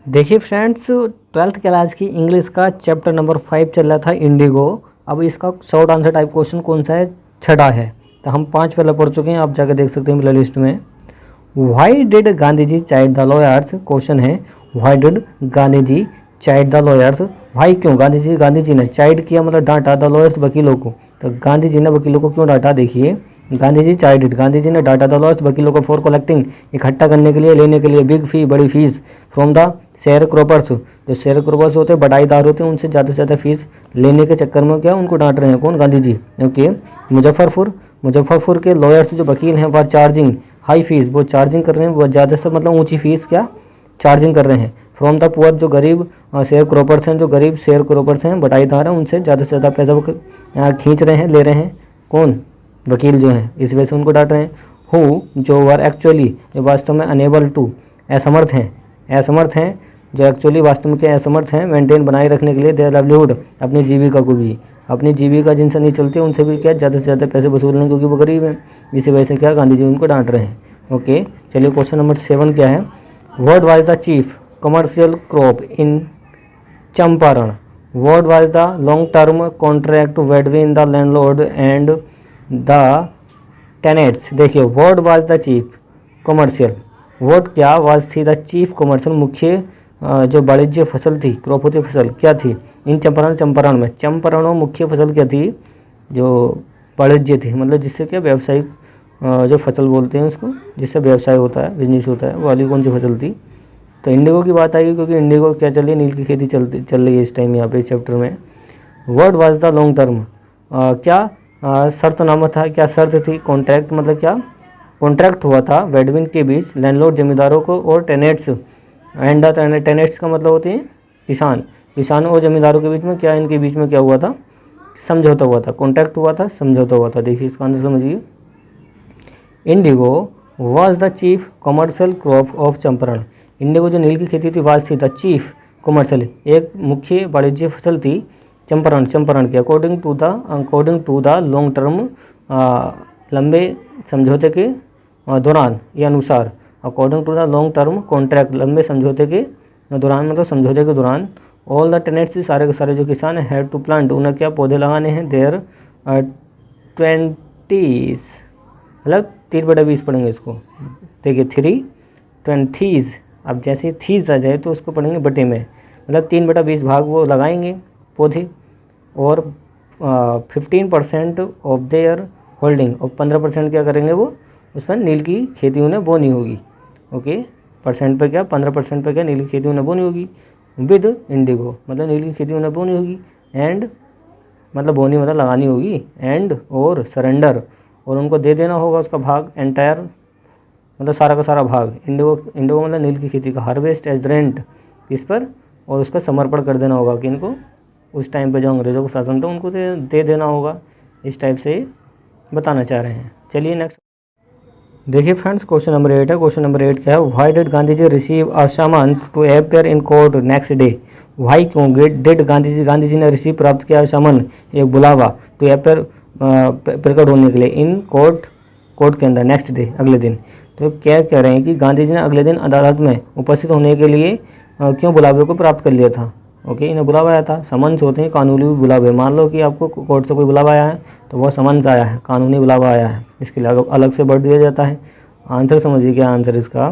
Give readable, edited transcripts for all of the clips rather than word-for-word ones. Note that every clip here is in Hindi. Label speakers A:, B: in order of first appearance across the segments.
A: देखिए फ्रेंड्स, ट्वेल्थ क्लास की इंग्लिश का चैप्टर नंबर 5 चल रहा था इंडिगो। अब इसका शॉर्ट आंसर टाइप क्वेश्चन कौन सा है? छठा है। तो हम 5 पहले पढ़ चुके हैं, आप जाकर देख सकते हैं प्ले लिस्ट में। Why did Gandhi ji chide the lawyers? Question है why did Gandhi ji chide the lawyers? भाई क्यों गांधी जी ने चाइड किया, मतलब डांटा, द लॉयर्स वकीलों को। तो गांधी जी ने वकीलों को क्यों डांटा? देखिए, गांधी जी चाइड, गांधी जी ने डांटा द लॉयर्स वकीलों को फॉर कलेक्टिंग, इकट्ठा करने के लिए, लेने के लिए, बिग फी, बड़ी fees, from the share croppers, जो शेयर क्रॉपर्स होते हैं, बटाईदार होते हैं, उनसे ज़्यादा से ज़्यादा फीस लेने के चक्कर में क्या उनको डांट रहे हैं? कौन? गांधी जी। ओके। मुजफ्फरपुर के लॉयर्स जो वकील हैं, फॉर चार्जिंग हाई फीस, वो चार्जिंग कर रहे हैं, वो ज़्यादा से मतलब ऊंची फीस क्या चार्जिंग कर रहे हैं। फ्रॉम द पुअर, जो गरीब शेयर क्रॉपर्स हैं, जो गरीब शेयर क्रॉपर्स हैं, बटाईदार हैं, उनसे ज़्यादा से ज़्यादा पैसा वो खींच रहे हैं, ले रहे हैं। कौन? वकील जो हैं, इस वजह से उनको डांट रहे हैं। हु, जो वर एक्चुअली, जो वास्तव में अनेबल टू, असमर्थ हैं, जो एक्चुअली वास्तव में क्या असमर्थ हैं, मेंटेन बनाए रखने के लिए देयर लाइवलीहुड, अपनी जीविका को भी, अपनी जीविका जिनसे नहीं चलती उनसे भी क्या ज़्यादा से ज़्यादा पैसे वसूल रहे हैं, क्योंकि वो गरीब हैं। इसी वजह से क्या गांधी जी उनको डांट रहे हैं। ओके, चलिए क्वेश्चन नंबर 7 क्या है? What was the chief commercial crop in Champaran? What was the long term contract between the landlord and the tenants? देखिए, what was the chief commercial, what क्या, वाज थी द चीफ कमर्शियल, मुख्य जो वाणिज्य फसल थी, क्रॉप होती फसल, क्या थी? इन चंपारण में, चंपारण में मुख्य फसल क्या थी? जो वाणिज्य थी, मतलब जिससे क्या व्यावसायिक, जो फसल बोलते हैं उसको, जिससे व्यवसाय होता है, बिजनेस होता है, वो वाली कौन सी फसल थी? तो इंडिगो की बात आएगी, क्योंकि इंडिगो क्या चल रही है, नील की खेती चल रही है इस टाइम यहाँ पे इस चैप्टर में। Word was the long term, क्या शर्तनामा था, क्या शर्त थी? कॉन्ट्रैक्ट, मतलब क्या कॉन्ट्रैक्ट हुआ था बेडविन के बीच, लैंडलॉर्ड जमींदारों को, और टेनेट्स, एंड टेनेट्स का मतलब होते हैं किसानों और जमींदारों के बीच में, क्या इनके बीच में क्या हुआ था? समझौता हुआ था, कॉन्ट्रैक्ट हुआ था, समझौता हुआ था। देखिए इसका आंसर समझिए। Indigo was the chief commercial crop of Champaran. Indigo जो नील की खेती थी, वाज थी द चीफ कमर्शियल, एक मुख्य वाणिज्य फसल थी चंपारण की, according to the long term, लंबे समझौते के दौरान या अनुसार, according to the long term contract, लंबे समझौते के दौरान, मतलब समझौते के दौरान, ऑल द टेनेट्स, सारे के सारे जो किसान हैं, हैड टू प्लांट, उन्हें क्या पौधे लगाने हैं, देयर 20, मतलब 3/20 पढ़ेंगे इसको। देखिए 3/20, अब जैसे थीज आ जाए तो उसको पढ़ेंगे बटे में, मतलब 3/20 भाग वो लगाएंगे पौधे, और 15% ऑफ देयर होल्डिंग, और 15% क्या करेंगे वो, उसमें नील की खेती उन्हें बोनी होगी। ओके, परसेंट पे क्या, 15% पे क्या नील की खेती उन्हें बोनी होगी, विद इंडिगो, मतलब नील की खेती उन्हें बोनी होगी, एंड मतलब बोनी मतलब लगानी होगी, एंड और सरेंडर, और उनको दे देना होगा उसका भाग, एंटायर मतलब सारा का सारा भाग, इंडिगो मतलब नील की खेती का, हार्वेस्ट एज रेंट, इस पर, और उसका समर्पण कर देना होगा कि इनको उस टाइम पे जो अंग्रेज़ों का शासन था उनको दे देना होगा। इस टाइप से बताना चाह रहे हैं। चलिए नेक्स्ट देखिए फ्रेंड्स, क्वेश्चन नंबर 8 है। क्वेश्चन नंबर 8 क्या है? Why did Gandhi ji receive a summons to appear in court next day? Why क्यों डिड गांधी जी ने रिसीव प्राप्त किया समन, एक बुलावा, टू अपियर प्रकट होने के लिए, इन कोर्ट के अंदर, नेक्स्ट डे अगले दिन। तो क्या कह रहे हैं कि गांधी जी ने अगले दिन अदालत में उपस्थित होने के लिए क्यों बुलावे को प्राप्त कर लिया था? ओके, इन्हें बुलावा आया था। समन्स होते हैं कानूनी बुलावे, मान लो कि आपको कोर्ट से कोई बुलावा आया है तो वह समन्स आया है, कानूनी बुलावा आया है, इसके लिए अलग से बढ़ दिया जाता है। आंसर समझिए क्या आंसर इसका?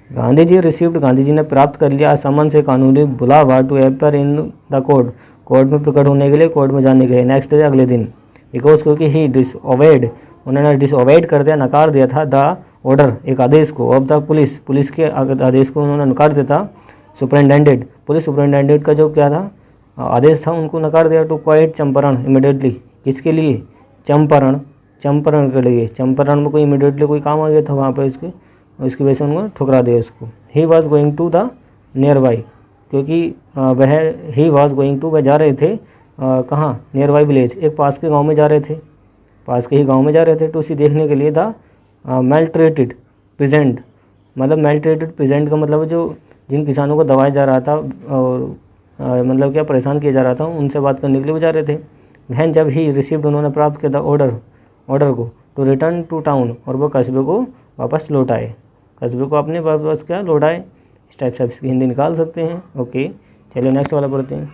A: गांधी जी रिसीव्ड, गांधी जी ने प्राप्त कर लिया समन से कानूनी बुलावा, to appear in the court में प्रकट होने के लिए, कोर्ट में जाने के लिए, नेक्स्ट डे अगले दिन, बिकॉज क्योंकि ही डिसओबेड, उन्होंने डिसओबेड कर दिया, नकार दिया था, द ऑर्डर, एक आदेश को, ऑफ द पुलिस के आदेश को उन्होंने नकार दिया था, सुपरिटेंडेंट, पुलिस सुपरिटेंडेंट का जो क्या था आदेश था, उनको नकार दिया, टू क्वाइट चंपारण इमीडिएटली, किसके लिए? चंपारण के लिए, चंपारण में कोई इमीडिएटली कोई काम आ गया था वहाँ पर उसकी वजह से उन्होंने ठुकरा दिया उसको। He was going to the nearby, क्योंकि वह जा रहे थे कहाँ? नियर बाई विलेज, एक पास के गांव में जा रहे थे, पास के ही गांव में जा रहे थे, टू सी देखने के लिए, द मेल्ट्रेटेड प्रेजेंट, मतलब मेल्ट्रेटेड प्रेजेंट का मतलब जो जिन किसानों को दबाया जा रहा था और मतलब क्या परेशान किया जा रहा था, उनसे बात करने के लिए वो जा रहे थे। वैन जब ही रिसीव्ड, उन्होंने प्राप्त किया था ऑर्डर को, टू रिटर्न टू टाउन, और वो कस्बे को वापस लौट आए, कस्बे को अपने वापस क्या लौट आए, इस टाइप से आप इसकी हिंदी निकाल सकते हैं। ओके, चलिए नेक्स्ट वाला पढ़ते हैं।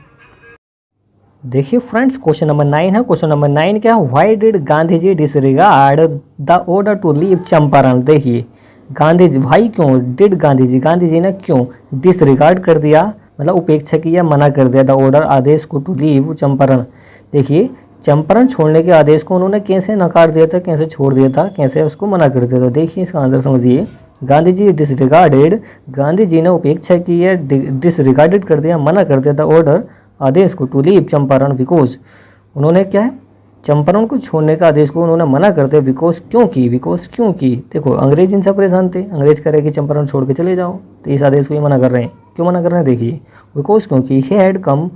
A: देखिए फ्रेंड्स, क्वेश्चन नंबर 9 है। क्वेश्चन नंबर 9 क्या है? Why did Gandhi ji disregard the order to leave Champaran? देखिए गांधी जी, भाई क्यों डिड गांधी जी ने क्यों डिसरिगार्ड कर दिया, मतलब उपेक्षा किया, मना कर दिया द ऑर्डर, आदेश को, टू लीव चंपारण। देखिए चंपारण छोड़ने के आदेश को उन्होंने कैसे नकार दिया था, कैसे छोड़ दिया था, कैसे उसको मना कर दिया था? देखिए इसका आंसर समझिए। गांधी जी डिसरिगार्डेड, गांधी जी ने उपेक्षा की है, डिसरिगार्डेड कर दिया, मना कर दिया था ऑर्डर, आदेश को, टू लीव चंपारण बिकॉज, उन्होंने क्या है, चंपारण को छोड़ने का आदेश को उन्होंने मना कर दिया बिकॉज, क्यों की, बिकॉज क्यों की? देखो अंग्रेज इनसे परेशान थे, अंग्रेज कह रहे कि चंपारण छोड़ के चले जाओ, तो इस आदेश को ही मना कर रहे हैं। क्यों मना कर रहे हैं? देखिए बिकॉज, क्योंकि he had come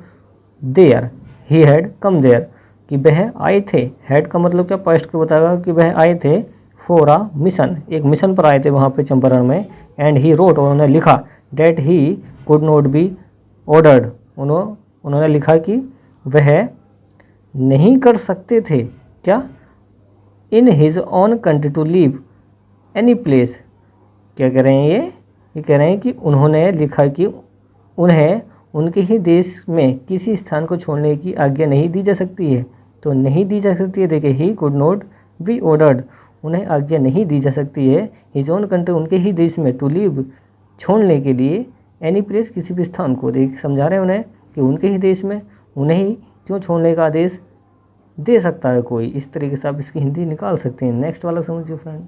A: there, he had come there, कि वह आए थे, हैड का मतलब क्या, पास्ट को बताएगा, कि वह आए थे फॉर अ मिशन, एक मिशन पर आए थे वहाँ पे चंपारण में, एंड ही रोट, और उन्होंने लिखा, that he could not be ordered, उन्होंने लिखा कि वह नहीं कर सकते थे, क्या, in his own country to leave any place. क्या कह रहे हैं ये कह रहे हैं कि उन्होंने लिखा कि उन्हें उनके ही देश में किसी स्थान को छोड़ने की आज्ञा नहीं दी जा सकती है, तो नहीं दी जा सकती है। देखिए ही कुड नॉट बी ऑर्डर्ड, उन्हें आज्ञा नहीं दी जा सकती है, हिज ओन कंट्री, उनके ही देश में, टू लीव, छोड़ने के लिए, एनी प्लेस, किसी भी स्थान को। देख समझा रहे हैं उन्हें कि उनके ही देश में उन्हें ही क्यों छोड़ने का आदेश दे सकता है कोई। इस तरीके से आप इसकी हिंदी निकाल सकते हैं। नेक्स्ट वाला समझिए फ्रेंड।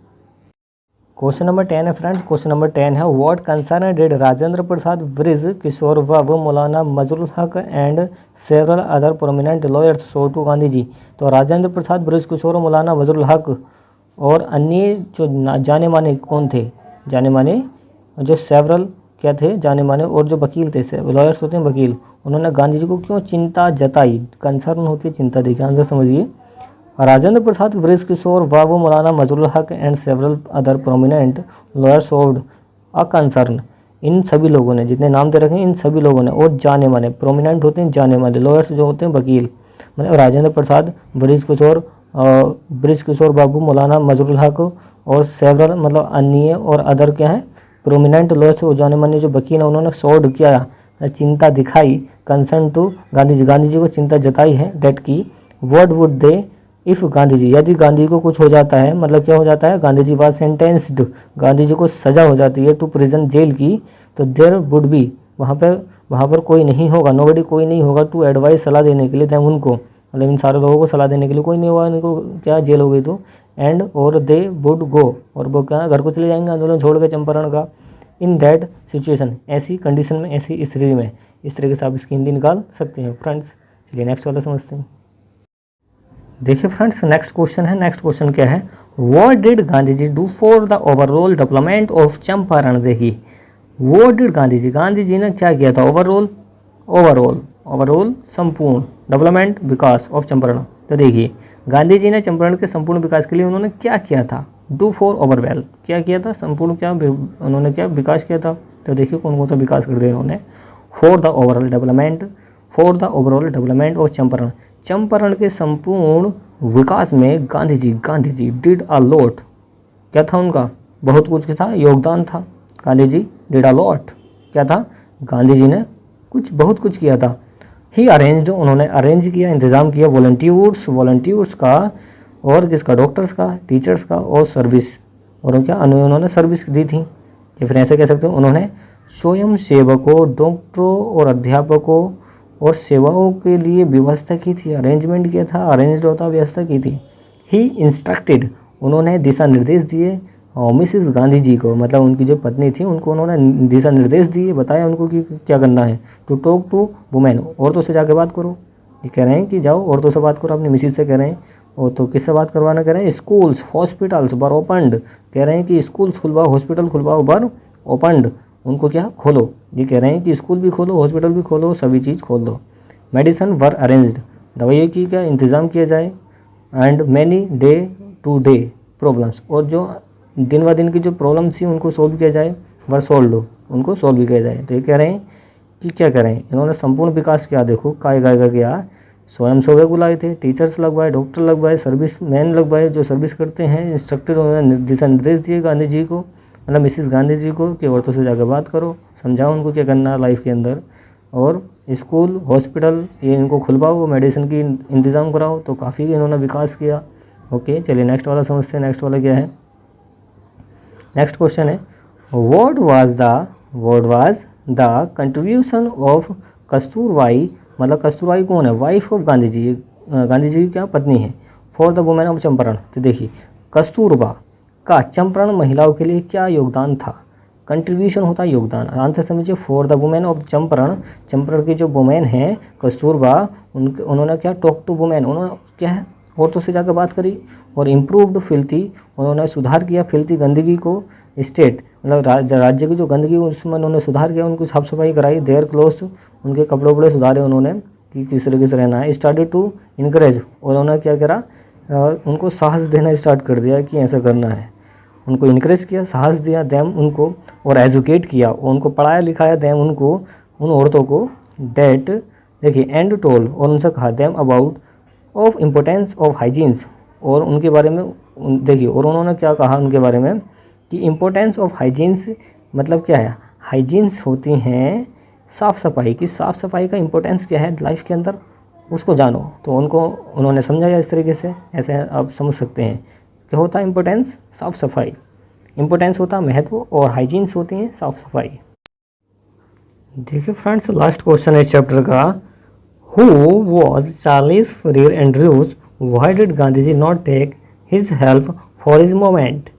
A: क्वेश्चन नंबर 10 है फ्रेंड्स। क्वेश्चन नंबर 10 है, what concern did Rajendra Prasad, Brij Kishore व Maulana Mazharul Haq and several other prominent lawyers show to Gandhi ji? तो राजेंद्र प्रसाद, ब्रिज किशोर, मौलाना मजरुल हक और अन्य जो जाने माने कौन थे, जाने माने जो सेवरल क्या थे, जाने माने, और जो वकील थे, लॉयर्स होते हैं वकील, उन्होंने गांधी जी को क्यों चिंता जताई? कंसर्न होती है चिंता। देखिए आंसर समझिए। राजेंद्र प्रसाद, ब्रिज किशोर व Maulana Mazharul Haq and several other prominent lawyers showed a concern, इन सभी लोगों ने, जितने नाम दे रखे हैं इन सभी लोगों ने, और जाने माने, प्रोमिनेंट होते हैं जाने माने, लॉयर्स जो होते हैं वकील, मतलब राजेंद्र प्रसाद, ब्रिज किशोर बाबू, मौलाना मजरुल हक और सेवरल मतलब अन्य, और अदर क्या है, प्रोमिनेंट लॉयर्स, जाने माने जो वकील हैं, उन्होंने शोड किया, चिंता दिखाई, कंसर्न टू गांधी जी, गांधी जी को चिंता जताई है, डेट की, what would they if Gandhi ji, यदि गांधी को कुछ हो जाता है, मतलब क्या हो जाता है, गांधी जी वाज सेंटेंस्ड, गांधी जी को सजा हो जाती है, टू प्रिजन, जेल की, तो देयर वुड बी, वहाँ पर कोई नहीं होगा, नोबडी, कोई नहीं होगा, टू एडवाइस, सलाह देने के लिए, देम उनको, मतलब इन सारे लोगों को सलाह देने के लिए कोई नहीं होगा, इनको क्या जेल हो गई तो, एंड और दे वुड गो, और वो क्या घर को चले जाएंगे आंदोलन छोड़ के चंपारण का, इन दैट सिचुएशन, ऐसी कंडीशन में, ऐसी स्थिति में। इस तरीके से आप इसकी हिंदी निकाल सकते हैं फ्रेंड्स। चलिए नेक्स्ट वाला समझते हैं। देखिए फ्रेंड्स नेक्स्ट क्वेश्चन है। नेक्स्ट क्वेश्चन क्या है, what did Gandhi ji do for the overall development of Champaran? देखिए व्हाट डिड गांधी जी ने क्या किया था, ओवरऑल संपूर्ण, डेवलपमेंट विकास ऑफ चंपारण। तो देखिए गांधी जी ने चंपारण के संपूर्ण विकास के लिए उन्होंने क्या किया था, डू फॉर ओवरवेल, क्या किया था, संपूर्ण क्या उन्होंने क्या विकास किया था? तो देखिए कौन कौन सा विकास कर दिया उन्होंने। For the overall development of Champaran, Champaran के संपूर्ण विकास में Gandhi ji did a lot, क्या था उनका, बहुत कुछ था, योगदान था। Gandhi ji did a lot, क्या था, गांधी जी ने बहुत कुछ किया था। ही अरेंज्ड, उन्होंने अरेंज किया, इंतज़ाम किया, वॉलंटियर्स का, और किसका, डॉक्टर्स का, टीचर्स का, और सर्विस, और क्या उन्होंने सर्विस दी थी, या फिर ऐसे कह सकते हो उन्होंने स्वयं सेवकों, डॉक्टरों और अध्यापकों और सेवाओं के लिए व्यवस्था की थी, अरेंजमेंट किया था, अरेंज होता व्यवस्था की थी। ही इंस्ट्रक्टेड, उन्होंने दिशा निर्देश दिए, और मिसिस गांधी जी को, मतलब उनकी जो पत्नी थी, उनको उन्होंने दिशा निर्देश दिए, बताया उनको कि क्या करना है, टू टॉक टू वुमेन, औरतों से जाके बात करो। ये कह रहे हैं कि जाओ औरतों से बात करो, अपनी मिसिस से कह रहे हैं, और तो किससे बात करवाना कह रहे हैं, स्कूल्स हॉस्पिटल्स वर ओपन्ड, कह रहे हैं कि स्कूल्स खुलवाओ, हॉस्पिटल खुलवाओ, वर ओपन्ड, उनको क्या खोलो, ये कह रहे हैं कि स्कूल भी खोलो, हॉस्पिटल भी खोलो, सभी चीज़ खोल दो। मेडिसिन वर अरेंज्ड, दवाइयों की क्या इंतज़ाम किया जाए, and many day to day problems, और जो दिन व दिन की जो प्रॉब्लम थी उनको सोल्व किया जाए, वर सोल्व, उनको सोल्व भी किया जाए। तो ये कह रहे हैं कि क्या करें, इन्होंने संपूर्ण विकास किया, देखो काय किया, स्वयं सेवक बुलाए थे, टीचर्स लगवाए, डॉक्टर लगवाए, सर्विस मैन लगवाए जो सर्विस करते हैं, इंस्ट्रक्टर, उन्होंने दिशा निर्देश दिए गांधी जी को, मतलब मिसिस गांधी जी को, कि औरतों से जाकर बात करो, समझाओ उनको क्या करना है लाइफ के अंदर, और स्कूल हॉस्पिटल ये इनको खुलवाओ, मेडिसिन की इंतज़ाम कराओ, तो काफ़ी इन्होंने विकास किया। ओके, चलिए नेक्स्ट वाला समझते हैं। नेक्स्ट वाला क्या है, नेक्स्ट क्वेश्चन है what was the contribution of Kasturbai, मतलब कस्तूरबाई कौन है, वाइफ ऑफ गांधी जी, गांधी जी की क्या पत्नी है, for the women of Champaran. तो देखिए कस्तूरबा का चंपारण महिलाओं के लिए क्या योगदान था, कंट्रीब्यूशन होता है योगदान, आंसर समझिए for the women of Champaran, Champaran की जो वुमेन है कस्तूरबा, उन्होंने क्या टॉक टू वुमेन, उन्होंने क्या है औरतों से जाकर बात करी, और इम्प्रूव्ड फिल्थी, उन्होंने सुधार किया फिल्थी गंदगी को, स्टेट मतलब राज्य की जो गंदगी उसमें उन्होंने सुधार किया, उनकी साफ सफाई कराई, देयर क्लोथ उनके कपड़े उपड़े सुधारे उन्होंने कि किस तरीके से रहना है, स्टार्टेड टू इनकरेज, और उन्होंने क्या करा उनको साहस देना स्टार्ट कर दिया कि ऐसा करना है, उनको इनकरेज किया, साहस दिया देम उनको, और एजुकेट किया, उनको पढ़ाया लिखाया देम उनको, उन औरतों को, डेट देखिए एंड टोल, और उनसे कहा them about of importance of hygienes, और उनके बारे में देखिए, और उन्होंने क्या कहा उनके बारे में कि इम्पोर्टेंस ऑफ हाइजीन्स मतलब क्या है, हाइजीन्स होती हैं साफ़ सफाई की, साफ़ सफाई का इम्पोर्टेंस क्या है लाइफ के अंदर उसको जानो, तो उनको उन्होंने समझाया इस तरीके से, ऐसे आप समझ सकते हैं क्या होता है इम्पोर्टेंस, साफ़ सफाई, इम्पोर्टेंस होता है महत्व, और हाइजीन्स होती हैं साफ़ सफाई। देखिए फ्रेंड्स लास्ट क्वेश्चन है इस चैप्टर का, who was Charles Freer Andrews, why did Gandhi ji not take his help for his movement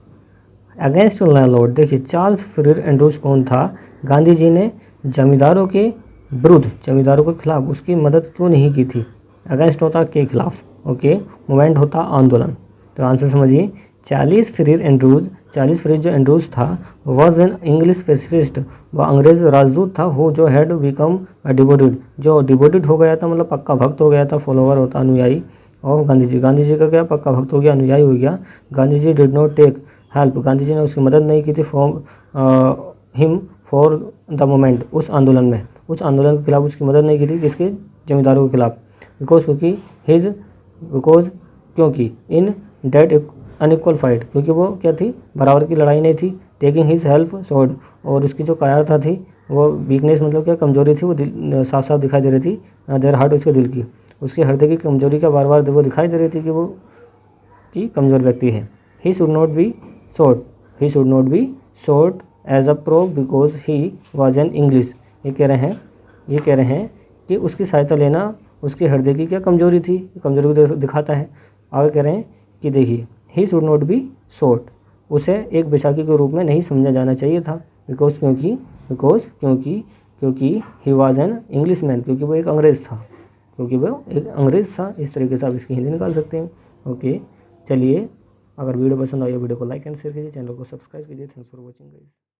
A: against landlord. देखिए चार्ल्स फरीर एंड्रयूज कौन था, गांधी जी ने जमींदारों के विरुद्ध, जमींदारों के खिलाफ उसकी मदद क्यों नहीं की थी, अगेंस्ट होता के खिलाफ, ओके, मूवमेंट होता आंदोलन, तो आंसर समझिए चार्ल्स फरीर एंड्रयूज, चार्ल्स फरीर जो एंड्रयूज था वॉज एन इंग्लिश पेसिफिस्ट, वह अंग्रेज राजदूत था, हो जो हैड बिकम डिवोटेड, जो डिवोटेड हो गया था मतलब पक्का भक्त हो गया था, फॉलोवर होता अनुयायी ऑफ गांधी जी, गांधी जी का क्या पक्का भक्त हो गया, अनुयायी हो गया। Gandhi ji did not take help, Gandhi ji ने उसकी मदद नहीं की थी हिम फॉर द मूवमेंट, उस आंदोलन में, उस आंदोलन के खिलाफ उसकी मदद नहीं की थी, किसके, जमींदारों के खिलाफ, क्योंकि इन डेट अनइक्वल फाइट, क्योंकि वो क्या थी बराबर की लड़ाई नहीं थी, टेकिंग हिज हेल्प शोड, और उसकी जो कायरता थी वो वीकनेस मतलब क्या कमजोरी थी, वो दिल साफ साफ दिखाई दे रही थी, देयर हार्ट उसके दिल की, उसके हृदय की कमजोरी का बार बार वो दिखाई दे रही थी कि वो की कमज़ोर व्यक्ति है। He should not be shot, he should not be shot as a pro because he was an English, ये कह रहे हैं कि उसकी सहायता लेना उसके हृदय की क्या कमजोरी थी, कमजोरी को दिखाता है। आगे कह रहे हैं कि देखिए ही शुड नॉट बी शॉट, उसे एक बैसाखी के रूप में नहीं समझा जाना चाहिए था, बिकॉज क्योंकि ही वॉज एन इंग्लिश मैन, क्योंकि वो एक अंग्रेज़ था, इस तरीके से आप इसकी हिंदी निकाल सकते हैं। ओके चलिए, अगर वीडियो पसंद आई वीडियो को लाइक एंड शेयर कीजिए, चैनल को सब्सक्राइब कीजिए। Thanks for watching guys.